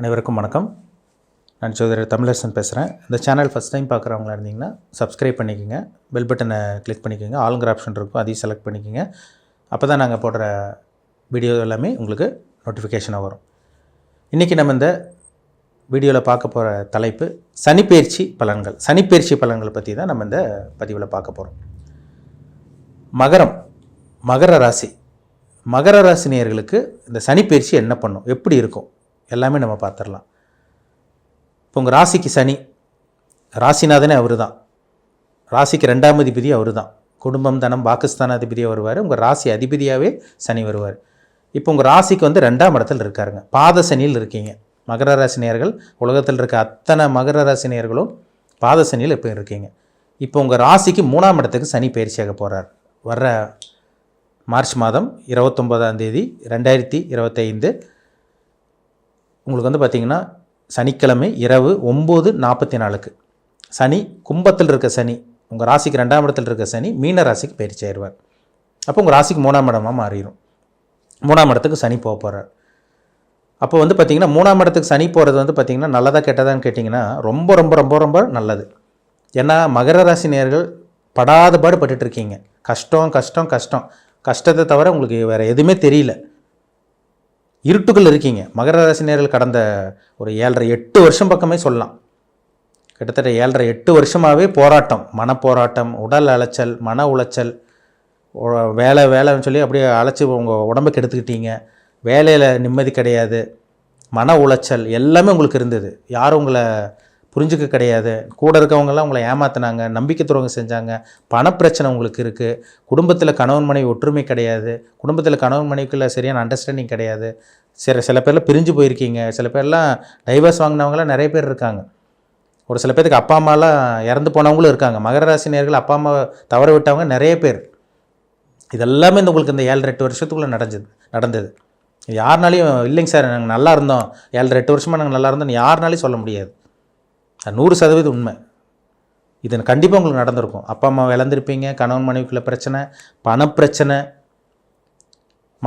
அனைவருக்கும் வணக்கம். நான் ஜோதிடர் தமிழரசன் பேசுகிறேன். இந்த சேனல் ஃபஸ்ட் டைம் பார்க்குறவங்களா இருந்தீங்கன்னா சப்ஸ்கிரைப் பண்ணிக்கோங்க, பெல் பட்டனை கிளிக் பண்ணிக்கோங்க, ஆளுங்கிற ஆப்ஷன் இருக்கும் அதையும் செலக்ட் பண்ணிக்கோங்க. அப்போ தான் நாங்கள் போடுற வீடியோ எல்லாமே உங்களுக்கு நோட்டிஃபிகேஷனாக வரும். இன்றைக்கி நம்ம இந்த வீடியோவில் பார்க்க போகிற தலைப்பு சனிப்பெயர்ச்சி பலன்கள். சனிப்பெயர்ச்சி பலன்களை பற்றி தான் நம்ம இந்த பதிவில் பார்க்க போகிறோம். மகர ராசி மகர ராசி நேயர்களுக்கு இந்த சனிப்பெயர்ச்சி என்ன பண்ணும், எப்படி இருக்கும், எல்லாமே நம்ம பார்த்துடலாம். இப்போ உங்கள் ராசிக்கு சனி, ராசிநாதனே அவர் தான், ராசிக்கு 2ஆம் அதிபதி அவர் தான், குடும்பம் தனம் பாகிஸ்தான் அதிபதியாக வருவார், உங்கள் ராசி அதிபதியாகவே சனி வருவார். இப்போ உங்கள் ராசிக்கு 2ஆம் இடத்துல இருக்காருங்க, பாத சனியில் இருக்கீங்க. மகர ராசினியர்கள், உலகத்தில் இருக்க அத்தனை மகர ராசினியர்களும் பாத சனியில் இப்போ இருக்கீங்க. இப்போ உங்கள் ராசிக்கு 3ஆம் இடத்துக்கு சனி பயிற்சியாக போகிறார். வர்ற மார்ச் மாதம் 29ஆம் தேதி 2025 உங்களுக்கு பார்த்திங்கன்னா சனிக்கிழமை இரவு 9:44 சனி கும்பத்தில் இருக்க சனி, உங்கள் ராசிக்கு 2ஆம் இடத்தில் இருக்க சனி மீன ராசிக்கு பயிற்சி ஆயிடுவார். அப்போ உங்கள் ராசிக்கு 3ஆம் இடமாக மாறிடும். 3ஆம் இடத்துக்கு சனி போக போகிறார். அப்போ பார்த்திங்கன்னா 3ஆம் இடத்துக்கு சனி போகிறது பார்த்திங்கன்னா நல்லதாக கெட்டதான்னு கேட்டிங்கன்னா ரொம்ப ரொம்ப ரொம்ப ரொம்ப நல்லது. ஏன்னா மகர ராசி நேயர்கள் படாத பாடு பட்டுட்ருக்கீங்க. கஷ்டம் கஷ்டம் கஷ்டம், கஷ்டத்தை தவிர உங்களுக்கு வேறு எதுவுமே தெரியல. இருட்டுக்குள் இருக்கீங்க. மகர ராசி நேயர்கள் கடந்த ஒரு 7.5-8 வருஷம் பக்கமே சொல்லலாம். கிட்டத்தட்ட 7.5-8 வருஷமாகவே போராட்டம், மனப்போராட்டம், உடல் அலைச்சல், மன உளைச்சல், வேலைன்னு சொல்லி அப்படியே அழைச்சி உங்கள் உடம்புக்கு எடுத்துக்கிட்டீங்க. வேலையில் நிம்மதி கிடையாது, மன உளைச்சல் எல்லாமே உங்களுக்கு இருந்தது. யாரும் உங்களை புரிஞ்சுக்க கிடையாது. கூட இருக்கவங்கெல்லாம் உங்களை ஏமாத்தினாங்க, நம்பிக்கை துரோகம் செஞ்சாங்க. பணப்பிரச்சனை உங்களுக்கு இருக்குது. குடும்பத்தில் கணவன் மனைவி ஒற்றுமை கிடையாது. குடும்பத்தில் கணவன் மனைவிக்குள்ள சரியான அண்டர்ஸ்டாண்டிங் கிடையாது. சில பேரில் பிரிஞ்சு போயிருக்கீங்க. சில பேர்லாம் டைவர்ஸ் வாங்கினவங்களாம் நிறைய பேர் இருக்காங்க. ஒரு சில பேருக்கு அப்பா அம்மாலாம் இறந்து போனவங்களும் இருக்காங்க. மகர ராசி நேயர்கள் அப்பா அம்மா தவற விட்டவங்க நிறைய பேர். இதெல்லாமே உங்களுக்கு இந்த 7-8 வருஷத்துக்குள்ளே நடந்தது. யாருனாலையும் இல்லைங்க சார் நாங்கள் நல்லா இருந்தோம், 7-8 வருஷமாக நாங்கள் நல்லா இருந்தோம்னு யாருனாலையும் சொல்ல முடியாது. 100% உண்மை. இது கண்டிப்பாக உங்களுக்கு நடந்திருக்கும். அப்பா அம்மா இழந்திருப்பீங்க, கணவன் மனைவிக்குள்ள பிரச்சனை, பணப்பிரச்சனை,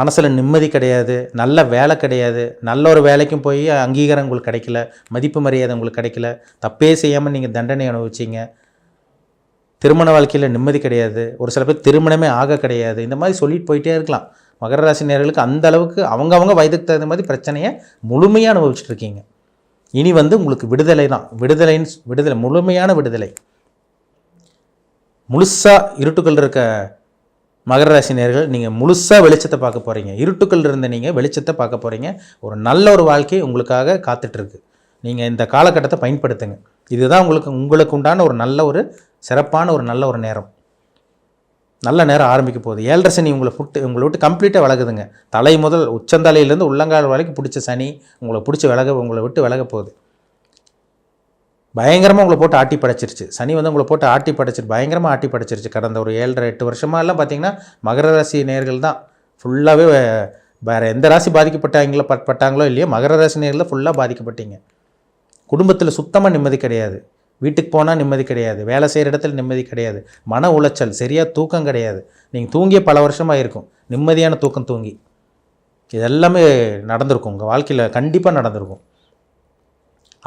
மனசில் நிம்மதி கிடையாது, நல்ல வேலை கிடையாது, நல்ல ஒரு வேலைக்கும் போய் அங்கீகாரம் உங்களுக்கு கிடைக்கல, மதிப்பு மரியாதை உங்களுக்கு கிடைக்கல, தப்பே செய்யாமல் நீங்கள் தண்டனை அனுபவிச்சிங்க. திருமண வாழ்க்கையில் நிம்மதி கிடையாது, ஒரு சில பேர் திருமணமே ஆக கிடையாது. இந்த மாதிரி சொல்லிட்டு போயிட்டே இருக்கலாம். மகர ராசி நேயர்களுக்கு அந்த அளவுக்கு அவங்கவுங்க வயதுக்கு தகுந்த மாதிரி பிரச்சனையை முழுமையாக அனுபவிச்சுட்டு இருக்கீங்க. இனி உங்களுக்கு விடுதலை தான். விடுதலை, முழுமையான விடுதலை. முழுசாக இருட்டுக்கள் இருக்க மகர ராசி நேயர்கள் நீங்கள் முழுசாக வெளிச்சத்தை பார்க்க போகிறீங்க. இருட்டுக்கள் இருந்த நீங்கள் வெளிச்சத்தை பார்க்க போகிறீங்க. ஒரு நல்ல ஒரு வாழ்க்கை உங்களுக்காக காத்துட்ருக்கு. நீங்கள் இந்த காலகட்டத்தை பயன்படுத்துங்க. இதுதான் உங்களுக்கு உண்டான ஒரு நல்ல ஒரு சிறப்பான ஒரு நல்ல ஒரு நேரம். நல்ல நேரம் ஆரம்பிக்க போகுது. 7.5 சனி உங்களை விட்டு கம்ப்ளீட்டாக விலகுதுங்க. தலை முதல் உச்சந்தலையிலேருந்து உள்ளங்கால் வரைக்கும் பிடிச்ச சனி உங்களை விட்டு விலக போகுது. பயங்கரமாக உங்களை போட்டு ஆட்டி படைச்சிருச்சு. சனி உங்களை போட்டு ஆட்டி படைச்சிட்டு பயங்கரமாக ஆட்டி படைச்சிருச்சு. கடந்த ஒரு 7.5-8 வருஷமாக எல்லாம் பார்த்திங்கன்னா மகர ராசி நேயர்கள் தான் ஃபுல்லாகவே. வேறு எந்த ராசி பட்டாங்களோ இல்லையோ, மகர ராசி நேயர்கள் ஃபுல்லாக பாதிக்கப்பட்டீங்க. குடும்பத்தில் சுத்தமாக நிம்மதி கிடையாது, வீட்டுக்கு போனால் நிம்மதி கிடையாது, வேலை செய்கிற இடத்துல நிம்மதி கிடையாது, மன உளைச்சல், சரியாக தூக்கம் கிடையாது. நீங்கள் தூங்கிய பல வருஷமாக இருக்கும், நிம்மதியான தூக்கம் தூங்கி. இதெல்லாமே நடந்திருக்கும் உங்கள் வாழ்க்கையில், கண்டிப்பாக நடந்திருக்கும்.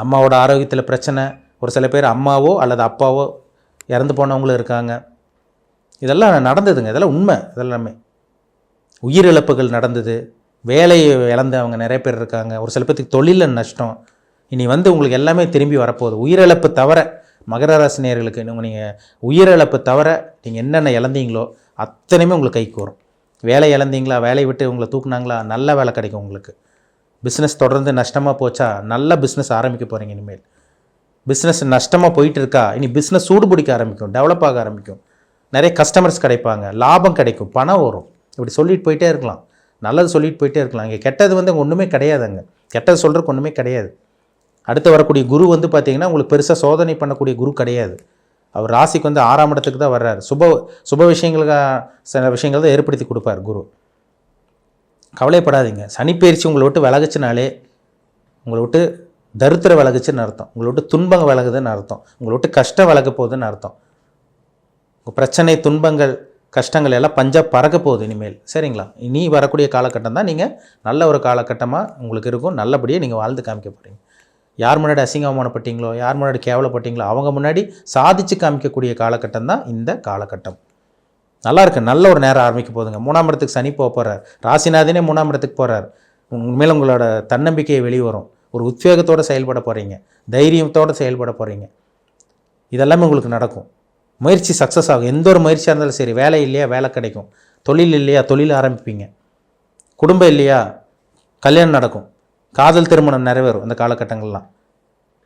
அம்மாவோட ஆரோக்கியத்தில் பிரச்சனை, ஒரு சில பேர் அம்மாவோ அல்லது அப்பாவோ இறந்து போனவங்களும் இருக்காங்க. இதெல்லாம் நடந்ததுங்க. இதெல்லாம் உண்மை. இதெல்லாமே உயிரிழப்புகள் நடந்தது. வேலையை இழந்தவங்க நிறைய பேர் இருக்காங்க. ஒரு சில பேருக்கு தொழிலில் நஷ்டம். இனி உங்களுக்கு எல்லாமே திரும்பி வரப்போகுது. உயிரிழப்பு தவிர மகர ராசி நேயர்களுக்கு நீங்கள் உயிரிழப்பு தவிர நீங்கள் என்னென்ன இழந்தீங்களோ அத்தனையுமே உங்களுக்கு கைக்கு வரும். வேலை இழந்தீங்களா, வேலையை விட்டு உங்களை தூக்குனாங்களா, நல்ல வேலை கிடைக்கும் உங்களுக்கு. பிஸ்னஸ் தொடர்ந்து நஷ்டமாக போச்சா, நல்ல பிஸ்னஸ் ஆரம்பிக்க போகிறீங்க. இனிமேல் பிஸ்னஸ் நஷ்டமாக போயிட்டு இருக்கா, இனி பிஸ்னஸ் சூடு பிடிக்க ஆரம்பிக்கும், டெவலப் ஆக ஆரம்பிக்கும். நிறைய கஸ்டமர்ஸ் கிடைப்பாங்க, லாபம் கிடைக்கும், பணம் வரும். இப்படி சொல்லிட்டு போயிட்டே இருக்கலாம். நல்லது சொல்லிட்டு போயிட்டே இருக்கலாம். இங்கே கெட்டது ஒன்றுமே கிடையாதுங்க. கெட்டது சொல்கிறதுக்கு ஒன்றுமே கிடையாது. அடுத்து வரக்கூடிய குரு பார்த்திங்கன்னா உங்களுக்கு பெருசாக சோதனை பண்ணக்கூடிய குரு கிடையாது. அவர் ராசிக்கு 6ஆம் இடத்துக்கு தான் வர்றார். சுப சில விஷயங்கள் தான் ஏற்படுத்தி கொடுப்பார் குரு. கவலைப்படாதீங்க. சனிப்பெயர்ச்சி உங்களை விட்டு விலகுச்சுனாலே உங்களை விட்டு தரித்திர விலகுச்சுன்னு அர்த்தம். உங்களை விட்டு துன்பங்கள் விலகுதுன்னு அர்த்தம். உங்களை விட்டு கஷ்டம் விலக போகுதுன்னு அர்த்தம். உங்கள் பிரச்சனை, துன்பங்கள், கஷ்டங்கள் எல்லாம் பஞ்சா பறக்க போகுது இனிமேல். சரிங்களா? இனி வரக்கூடிய காலகட்டம் தான் நீங்கள் நல்ல ஒரு காலகட்டமாக உங்களுக்கு இருக்கும். நல்லபடியாக நீங்கள் வாழ்ந்து காமிக்க போகிறீங்க. யார் முன்னாடி அசிங்க அவமானப்பட்டீங்களோ, யார் முன்னாடி கேவலப்பட்டீங்களோ, அவங்க முன்னாடி சாதிச்சு காமிக்கக்கூடிய காலகட்டம் தான் இந்த காலகட்டம். நல்லா இருக்கு. நல்ல ஒரு நேரம் ஆரம்பிக்க போகுதுங்க. 3ஆம் இடத்துக்கு சனி போகிறார். ராசிநாதனே 3ஆம் இடத்துக்கு போகிறார். உண்மையில் உங்களோட தன்னம்பிக்கையை வெளிவரும். ஒரு உத்வேகத்தோடு செயல்பட போகிறீங்க. தைரியத்தோடு செயல்பட போகிறீங்க. இதெல்லாமே உங்களுக்கு நடக்கும். முயற்சி சக்ஸஸ் ஆகும். எந்த ஒரு முயற்சியாக இருந்தாலும் சரி. வேலை இல்லையா, வேலை கிடைக்கும். தொழில் இல்லையா, தொழில் ஆரம்பிப்பீங்க. குடும்பம் இல்லையா, கல்யாணம் நடக்கும். காதல் திருமணம் நிறைவேறும் இந்த காலகட்டங்கள்லாம்.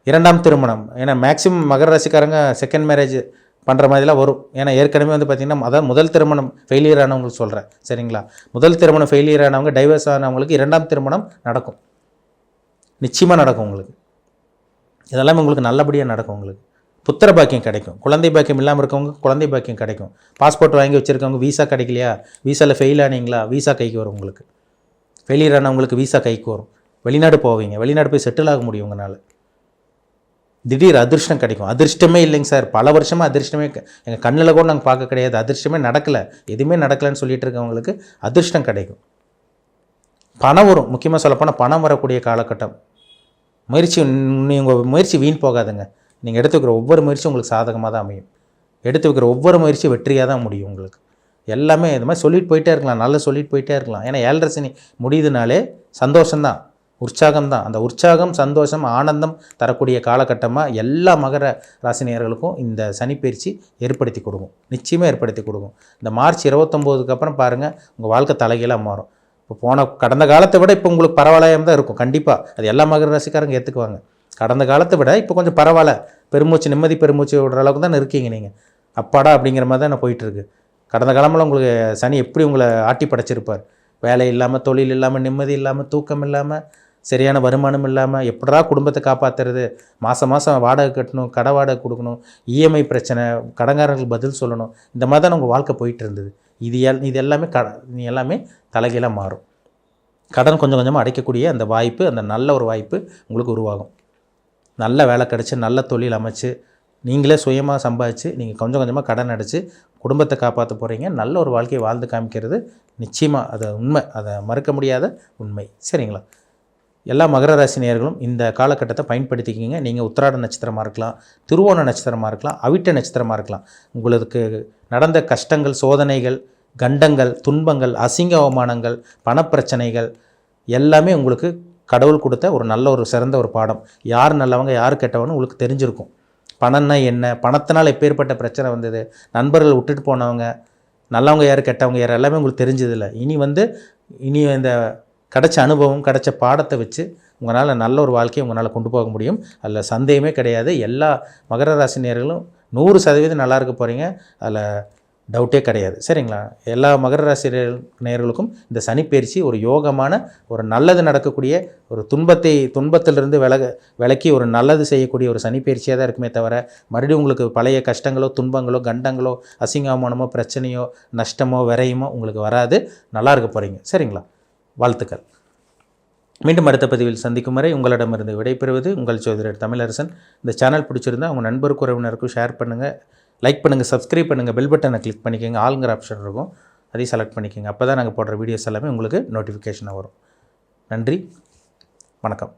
2ஆம் திருமணம், ஏன்னா மேக்ஸிமம் மகர ராசிக்காரங்க செகண்ட் மேரேஜ் பண்ணுற மாதிரிலாம் வரும். ஏன்னா ஏற்கனவே வந்து பார்த்திங்கன்னா அதாவது முதல் திருமணம் ஃபெயிலியர் ஆனவங்களுக்கு சொல்கிறேன். சரிங்களா? முதல் திருமணம் ஃபெயிலியர் ஆனவங்க, டைவர்ஸ் ஆனவங்களுக்கு 2ஆம் திருமணம் நடக்கும். நிச்சயமாக நடக்கும் உங்களுக்கு. இதெல்லாமே உங்களுக்கு நல்லபடியாக நடக்கும். உங்களுக்கு புத்திர பாக்கியம் கிடைக்கும். குழந்தை பாக்கியம் இல்லாமல் இருக்கவங்க குழந்தை பாக்கியம் கிடைக்கும். பாஸ்போர்ட் வாங்கி வச்சுருக்கவங்க வீசா கிடைக்கலையா, வீசாவில் ஃபெயில் ஆனீங்களா, வீசா கைக்கு வரும். உங்களுக்கு ஃபெயிலியர் ஆனவங்களுக்கு வீசா கைக்கு வரும். வெளிநாடு போவீங்க. வெளிநாடு போய் செட்டில் ஆக முடியும் உங்களால். திடீர் அதிர்ஷ்டம் கிடைக்கும். அதிர்ஷ்டமே இல்லைங்க சார், பல வருஷமாக அதிர்ஷ்டமே எங்கள் கண்ணில் கூட நாங்கள் பார்க்க கிடையாது, அதிர்ஷ்டமே நடக்கலை, எதுவுமே நடக்கலைன்னு சொல்லிட்டு இருக்கவங்களுக்கு அதிர்ஷ்டம் கிடைக்கும். பணம் வரும். முக்கியமாக சொல்லப்போனால் பணம் வரக்கூடிய காலகட்டம். உங்கள் முயற்சி வீண் போகாதுங்க. நீங்கள் எடுத்து வைக்கிற ஒவ்வொரு முயற்சியும் உங்களுக்கு சாதகமாக தான் அமையும். எடுத்து வைக்கிற ஒவ்வொரு முயற்சியும் வெற்றியாக தான் முடியும் உங்களுக்கு. எல்லாமே இது மாதிரி சொல்லிட்டு போயிட்டே இருக்கலாம். நல்லா சொல்லிட்டு போயிட்டே இருக்கலாம். ஏன்னா 7.5 சனி முடியுதுனாலே சந்தோஷம்தான், உற்சாகம்தான். அந்த உற்சாகம், சந்தோஷம், ஆனந்தம் தரக்கூடிய காலகட்டமாக எல்லா மகர ராசினியர்களுக்கும் இந்த சனிப்பயிற்சி ஏற்படுத்தி கொடுக்கும். நிச்சயமாக ஏற்படுத்தி கொடுக்கும். இந்த மார்ச் 29க்கு அப்புறம் பாருங்கள், உங்கள் வாழ்க்கை தலைகீழாக மாறும். இப்போ கடந்த காலத்தை விட இப்போ உங்களுக்கு பரவாயில்லையாக தான் இருக்கும். கண்டிப்பாக அது எல்லா மகர ராசிக்காரங்க ஏற்றுக்குவாங்க. கடந்த காலத்தை விட இப்போ கொஞ்சம் பரவாயில்ல, பெருமூச்சு, நிம்மதி பெருமூச்சு விடுற அளவுக்கு தான் இருக்கீங்க நீங்கள். அப்பாடா அப்படிங்கிற மாதிரி தான் போயிட்டுருக்கு. கடந்த காலமெல்லாம் உங்களுக்கு சனி எப்படி உங்களை ஆட்டி படைச்சிருப்பார். வேலை இல்லாமல், தொழில் இல்லாமல், நிம்மதி இல்லாமல், தூக்கம் இல்லாமல், சரியான வருமானம் இல்லாமல், எப்படா குடும்பத்தை காப்பாற்றுறது, மாதம் வாடகை கட்டணும், கடை வாடகை கொடுக்கணும், இஎம்ஐ பிரச்சனை, கடன்காரர்களுக்கு பதில் சொல்லணும், இந்த மாதிரி தான் உங்கள் வாழ்க்கை போயிட்டு இருந்தது. இது எல்லாமே எல்லாமே தலைகீழாக மாறும். கடன் கொஞ்சம் கொஞ்சமாக அடைக்கக்கூடிய அந்த வாய்ப்பு, அந்த நல்ல ஒரு வாய்ப்பு உங்களுக்கு உருவாகும். நல்ல வேலை கிடச்சி, நல்ல தொழில் அமைச்சு, நீங்களே சுயமாக சம்பாதிச்சு, நீங்கள் கொஞ்சம் கொஞ்சமாக கடன் அடைச்சி குடும்பத்தை காப்பாற்ற போகிறீங்க. நல்ல ஒரு வாழ்க்கையை வாழ்ந்து காமிக்கிறது நிச்சயமாக அது உண்மை, அதை மறுக்க முடியாத உண்மை. சரிங்களா? எல்லா மகர ராசி நேயர்களும் இந்த காலகட்டத்தை பயன்படுத்திக்கிங்க. நீங்கள் உத்திராட நட்சத்திரமாக இருக்கலாம், திருவோண நட்சத்திரமாக இருக்கலாம், அவிட்ட நட்சத்திரமாக இருக்கலாம். உங்களுக்கு நடந்த கஷ்டங்கள், சோதனைகள், கண்டங்கள், துன்பங்கள், அசிங்க அவமானங்கள், பணப்பிரச்சனைகள் எல்லாமே உங்களுக்கு கடவுள் கொடுத்த ஒரு நல்ல ஒரு சிறந்த ஒரு பாடம். யார் நல்லவங்க, யார் கெட்டவன்னு உங்களுக்கு தெரிஞ்சிருக்கும். பணம்னா என்ன, பணத்தினால் எப்பேற்பட்ட பிரச்சனை வந்தது, நண்பர்கள் விட்டுட்டு போனவங்க, நல்லவங்க யார், கெட்டவங்க யார், எல்லாமே உங்களுக்கு தெரிஞ்சதில்லை. இனி இந்த கிடைச்ச அனுபவம், கிடைச்ச பாடத்தை வச்சு உங்களால் நல்ல ஒரு வாழ்க்கையை உங்களால் கொண்டு போக முடியும். அதில் சந்தேகமே கிடையாது. எல்லா மகர ராசி நேயர்களும் 100% நல்லா இருக்க போகிறீங்க. அதில் டவுட்டே கிடையாது. சரிங்களா? எல்லா மகர ராசி நேயர்களுக்கும் இந்த சனிப்பெயர்ச்சி ஒரு யோகமான, ஒரு நல்லது நடக்கக்கூடிய, ஒரு துன்பத்திலிருந்து விலக்கி ஒரு நல்லது செய்யக்கூடிய ஒரு சனிப்பெயர்ச்சியாக தான் இருக்குமே தவிர, மறுபடியும் உங்களுக்கு பழைய கஷ்டங்களோ, துன்பங்களோ, கண்டங்களோ, அசிங்காமானமோ, பிரச்சனையோ, நஷ்டமோ, விரையுமோ உங்களுக்கு வராது. நல்லா இருக்க போகிறீங்க. சரிங்களா? வாழ்த்துக்கள். மீண்டும் அடுத்த பதிவில் சந்திக்கும் வரை உங்களிடமிருந்து விடைபெறுவது உங்கள் ஜோதிடர் தமிழரசன். இந்த சேனல் பிடிச்சிருந்தால் உங்கள் நண்பருக்கு, உறவினருக்கும் ஷேர் பண்ணுங்கள், லைக் பண்ணுங்கள், சப்ஸ்கிரைப் பண்ணுங்கள், பெல் பட்டனை கிளிக் பண்ணிக்கோங்க. ஆளுங்கிற ஆப்ஷன் இருக்கும், அதையும் செலக்ட் பண்ணிக்கோங்க. அப்போ தான் நாங்கள் போடுற வீடியோஸ் எல்லாமே உங்களுக்கு நோட்டிஃபிகேஷனாக வரும். நன்றி, வணக்கம்.